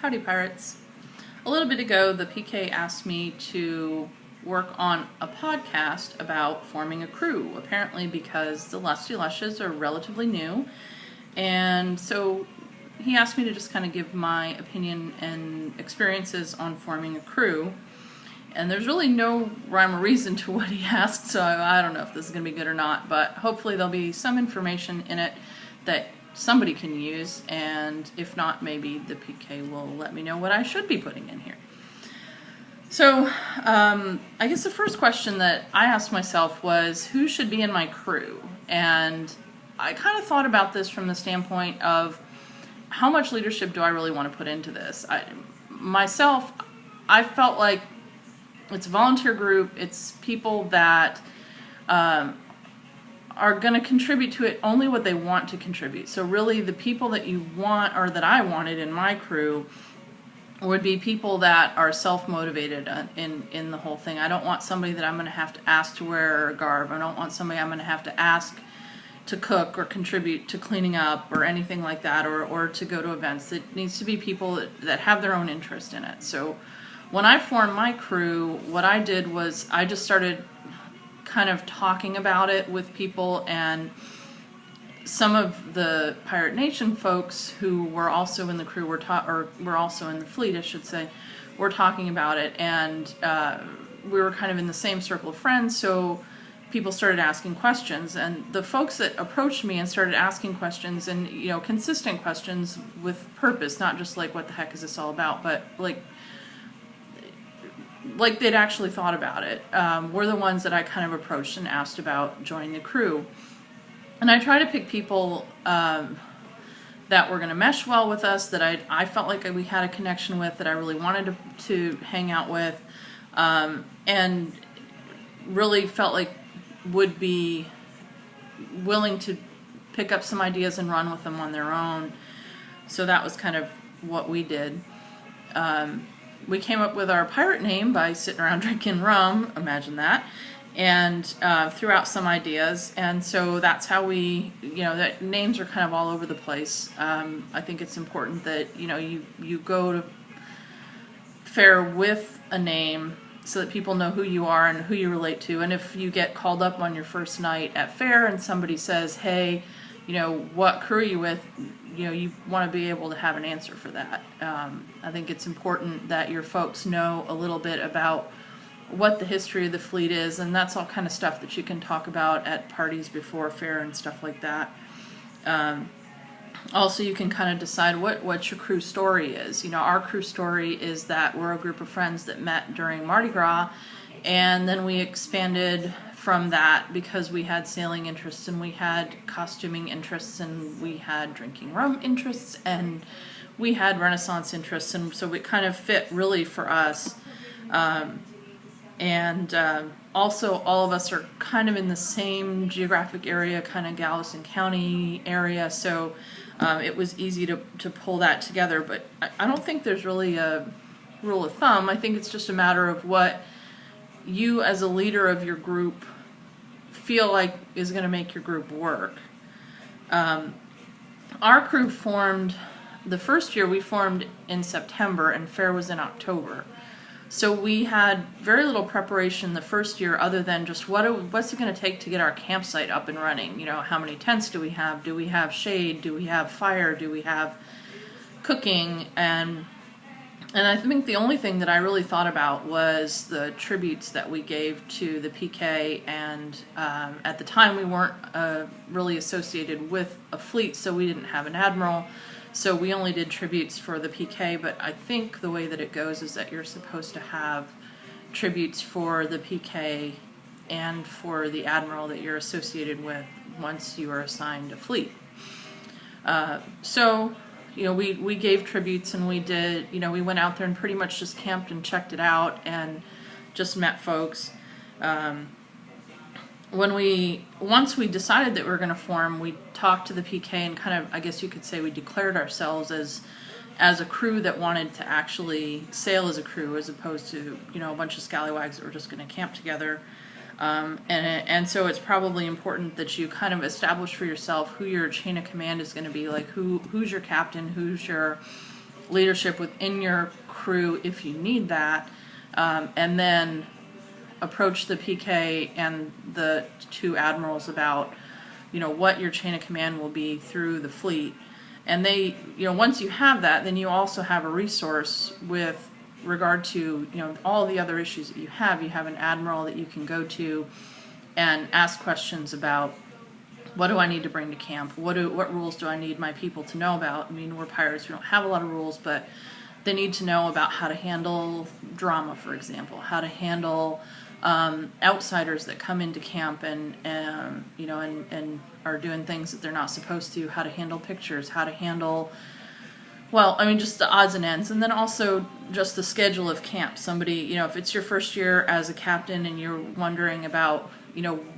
Howdy Pirates. A little bit ago, the PK asked me to work on a podcast about forming a crew, apparently because the Lusty Lushes are relatively new. And so he asked me to just kind of give my opinion and experiences on forming a crew. And there's really no rhyme or reason to what he asked, so I don't know if this is going to be good or not, but hopefully there'll be some information in it that somebody can use, and if not, maybe the PK will let me know what I should be putting in here. So, I guess the first question that I asked myself was, who should be in my crew? And I kind of thought about this from the standpoint of, how much leadership do I really want to put into this? I felt like it's a volunteer group, it's people that are going to contribute to it only what they want to contribute. So really the people that you want, or that I wanted in my crew, would be people that are self-motivated in the whole thing. I don't want somebody that I'm going to have to ask to wear a garb. I don't want somebody I'm going to have to ask to cook or contribute to cleaning up or anything like that, or to go to events. It needs to be people that have their own interest in it. So when I formed my crew, what I did was I just started kind of talking about it with people, and some of the Pirate Nation folks who were also in the crew were also in the fleet, I should say, were talking about it, and we were kind of in the same circle of friends, so people started asking questions, and the folks that approached me and started asking questions, and consistent questions with purpose, not just like, what the heck is this all about, but like they'd actually thought about it, were the ones that I kind of approached and asked about joining the crew. And I try to pick people that were going to mesh well with us, that I felt like we had a connection with, that I really wanted to hang out with, and really felt like would be willing to pick up some ideas and run with them on their own. So that was kind of what we did. We came up with our pirate name by sitting around drinking rum, imagine that, and threw out some ideas, and so that's how we, that names are kind of all over the place. I think it's important that, you go to fair with a name so that people know who you are and who you relate to, and if you get called up on your first night at fair and somebody says, hey, what crew are you with, you want to be able to have an answer for that. I think it's important that your folks know a little bit about what the history of the fleet is, and that's all kind of stuff that you can talk about at parties before fair and stuff like that. Also, you can kind of decide what your crew story is. Our crew story is that we're a group of friends that met during Mardi Gras, and then we expanded from that because we had sailing interests, and we had costuming interests, and we had drinking rum interests, and we had Renaissance interests, and so it kind of fit really for us. Also, all of us are kind of in the same geographic area, kind of Galveston County area, so it was easy to pull that together. But I don't think there's really a rule of thumb. I think it's just a matter of what you as a leader of your group feel like is going to make your group work. Our crew formed, the first year we formed in September, and fair was in October. So we had very little preparation the first year, other than just what's it going to take to get our campsite up and running. How many tents do we have? Do we have shade? Do we have fire? Do we have cooking? And I think the only thing that I really thought about was the tributes that we gave to the PK, and at the time we weren't really associated with a fleet, so we didn't have an admiral, so we only did tributes for the PK, but I think the way that it goes is that you're supposed to have tributes for the PK and for the admiral that you're associated with once you are assigned a fleet. We gave tributes, and we did, we went out there and pretty much just camped and checked it out and just met folks. Once we decided that we were going to form, we talked to the PK and kind of, I guess you could say, we declared ourselves as a crew that wanted to actually sail as a crew, as opposed to, a bunch of scallywags that were just going to camp together. And so it's probably important that you kind of establish for yourself who your chain of command is going to be, like who's your captain, who's your leadership within your crew if you need that, and then approach the PK and the two admirals about, what your chain of command will be through the fleet. And they, once you have that, then you also have a resource with regard to, all the other issues that you have. You have an admiral that you can go to and ask questions about, what do I need to bring to camp? What rules do I need my people to know about? I mean, we're pirates, we don't have a lot of rules, but they need to know about how to handle drama, for example, how to handle outsiders that come into camp and are doing things that they're not supposed to, how to handle pictures, how to handle, just the odds and ends. And then also just the schedule of camp. Somebody, if it's your first year as a captain and you're wondering about,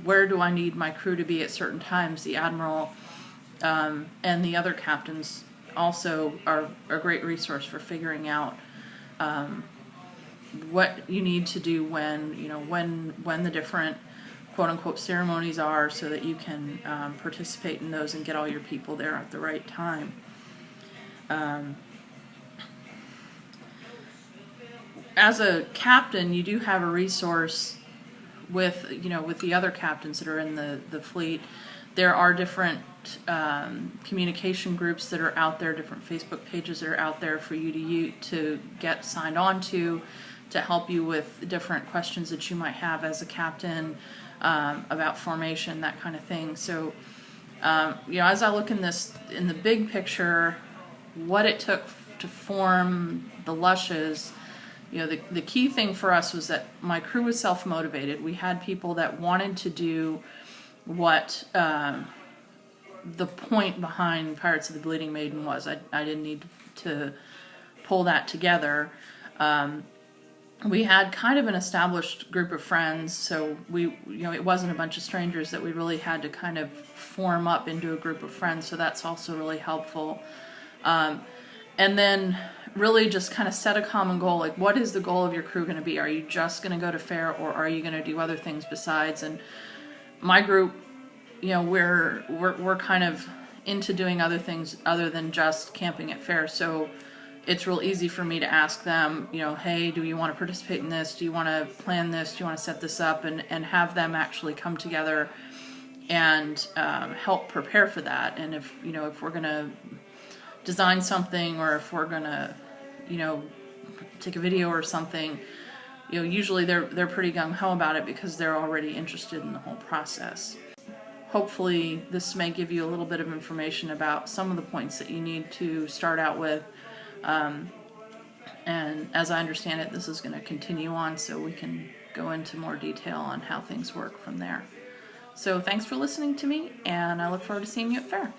where do I need my crew to be at certain times, the admiral and the other captains also are a great resource for figuring out what you need to do when the different quote-unquote ceremonies are, so that you can participate in those and get all your people there at the right time. As a captain, you do have a resource with the other captains that are in the fleet. There are different communication groups that are out there, different Facebook pages that are out there for you to get signed on to help you with different questions that you might have as a captain, about formation, that kind of thing. So, as I look in the big picture, what it took to form the Lushes, the key thing for us was that my crew was self-motivated. We had people that wanted to do what the point behind Pirates of the Bleeding Maiden was. I didn't need to pull that together. We had kind of an established group of friends, so it wasn't a bunch of strangers that we really had to kind of form up into a group of friends, so that's also really helpful. And then really just kind of set a common goal, like what is the goal of your crew going to be? Are you just going to go to fair, or are you going to do other things besides? And my group, we're kind of into doing other things other than just camping at fair, so it's real easy for me to ask them, hey, do you want to participate in this? Do you want to plan this? Do you want to set this up? And have them actually come together and help prepare for that. And if we're going to design something, or if we're going to, take a video or something, usually they're pretty gung-ho about it because they're already interested in the whole process. Hopefully this may give you a little bit of information about some of the points that you need to start out with. And as I understand it, this is going to continue on, so we can go into more detail on how things work from there. So thanks for listening to me, and I look forward to seeing you at Fair.